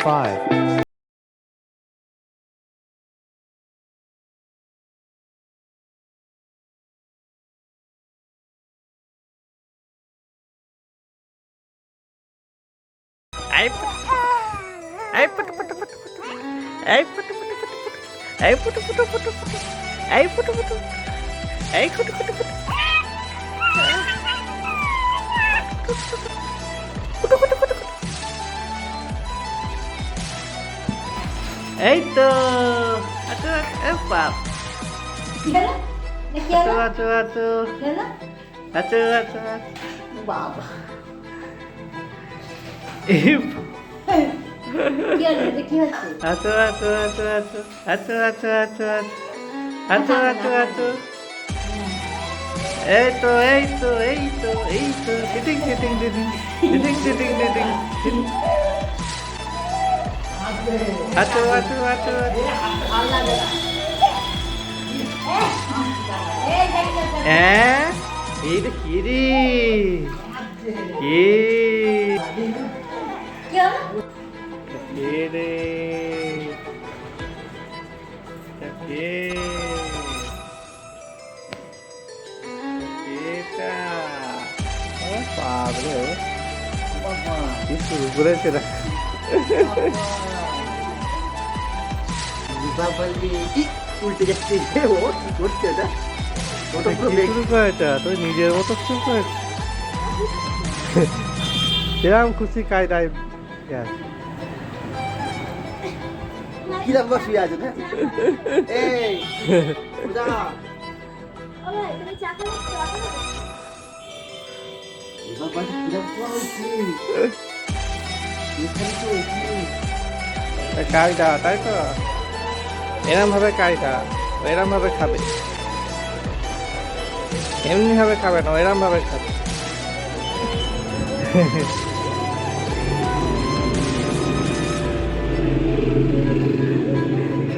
5. Ay, ay, puto, puto, puto, puto. Ay, puto, puto, puto, puto. Ay, puto, puto, puto, puto. Ay, puto, puto. Ay, puto, puto, puto. Puto, puto, puto, puto. এই তো আচ্ছা বাপ আচ্ছা আচ্ছা আচ্ছা আচ্ছা বাবা কি হচ্ছে? আচ্ছা আচ্ছা আচ্ছা আচ্ছা আচ্ছা আচ্ছা আচ্ছা আচ্ছা আচ্ছা এই তো এই তো এই তো এই তো টিটিং টিটিং টিটিং টিটিং টিটিং টিটিং আচ্ছা আচ্ছা আচ্ছা হ্যাঁ এইটা কি রে কে কে রে কে এটা বাবরে কি শুরু করেছে না উল্টে যাচ্ছে ও কি করছে এটা শুরু করেটা তুই নিজের মতো শুরু করে এরকম খুশি কায়দায় কিরম বসে আছে না এই পূজা এবার বাড়ি কিরম হয়েছে এখানে তো কায়দা তাই তো এরম ভাবে কায়দা এরম ভাবে খাবে এমনি ভাবে খাবে না এরম ভাবে খাবে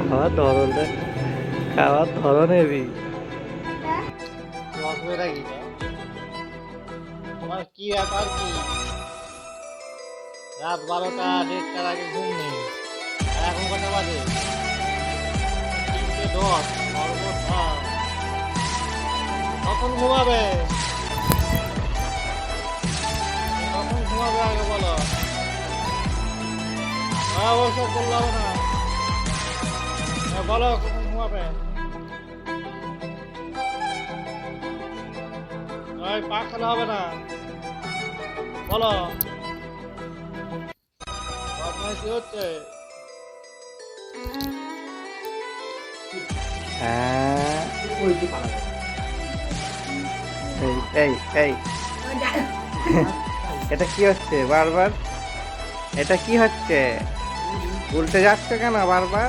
খাওয়ার ধরন খাওয়ার ধরন হেবি অসুবিধা কি তোমার কি ব্যাপার কি রাত 12টা 1:30টার আগে ঘুম নেই আর এখন কটা বাজে 3:10 সর্বথা কখন ঘুমাবে কখন ঘুমাবে আগে বলো ওসব করলে হবে না বলো কখন ঘুমাবে পা খেলে হবে না বলো কি হচ্ছে এই এই এটা কি হচ্ছে বারবার এটা কি হচ্ছে উল্টে যাচ্ছে কেন বারবার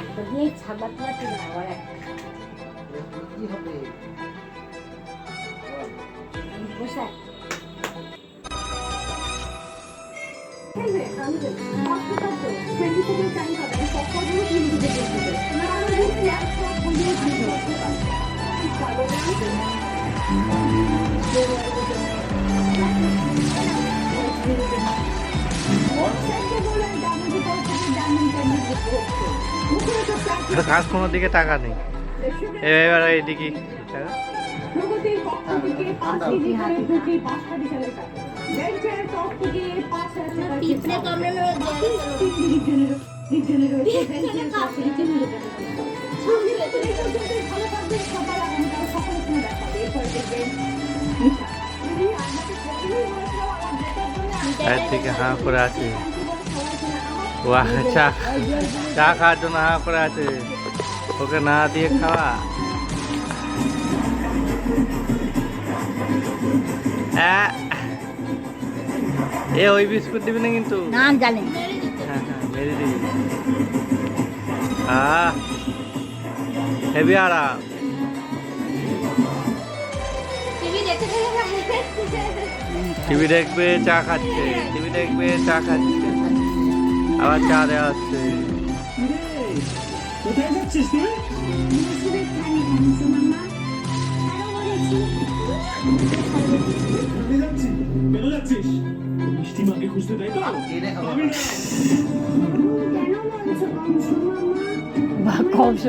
একটা দিয়ে ছাগল তুলাতে না আবার একটা কি হবে বসা কাজ কোনো দিকে টাকা নেই এবার এইদিকে এর থেকে হাঁ করে আছে চা চা খাওয়ার জন্য হাঁ করে আছে ওকে না দিয়ে খাওয়া এ ওই বিস্কুট দিবি না কিন্তু না জানি হ্যাঁ হ্যাঁ মেরে দিবি হেবি আরাম টিভি দেখবে চা খাচ্ছে টিভি দেখবে চা খাচ্ছে আবার চা দেওয়া হচ্ছে কোথায় যাচ্ছিস তুই? আমি যাচ্ছি কেন যাচ্ছিস মিষ্টি মাকে খুঁজতে তাই তো এনে খাবো আমি বা কম সে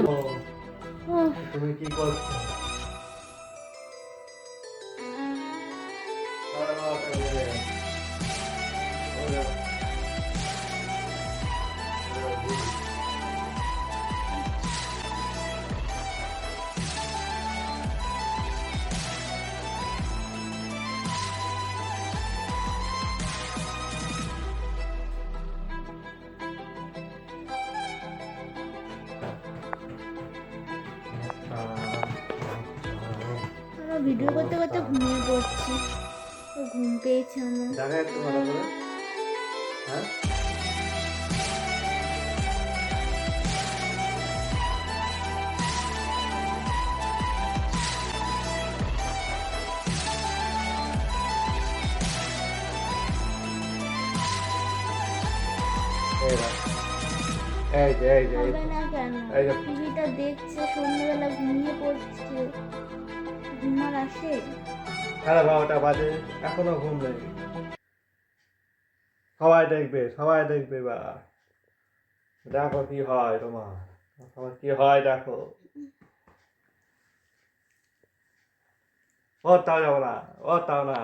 তুমি কি করছো আমরা ভিডিও করতে করতে ঘুমিয়ে পড়ছি তো ঘুম পেয়েছে আমার দেখা একটু ভালো করে হ্যাঁ এই দেখ। এই যে এই যে এই হবে না কেন এই যে। টিভিটা দেখছে সন্ধ্যাবেলা ঘুমিয়ে পড়ছে ঘুম আর আসে সাড়ে 12টা বাজে এখনো ঘুম নেই সবাই দেখবে বা দেখো কি হয় তোমার কি হয় দেখো ও তাও যাবো না ও তাও না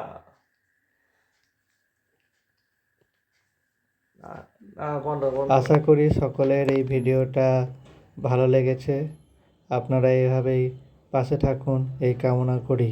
আশা করি সকলের এই ভিডিওটা ভালো লেগেছে আপনারা এইভাবেই পাশে থাকুন এই কামনা করি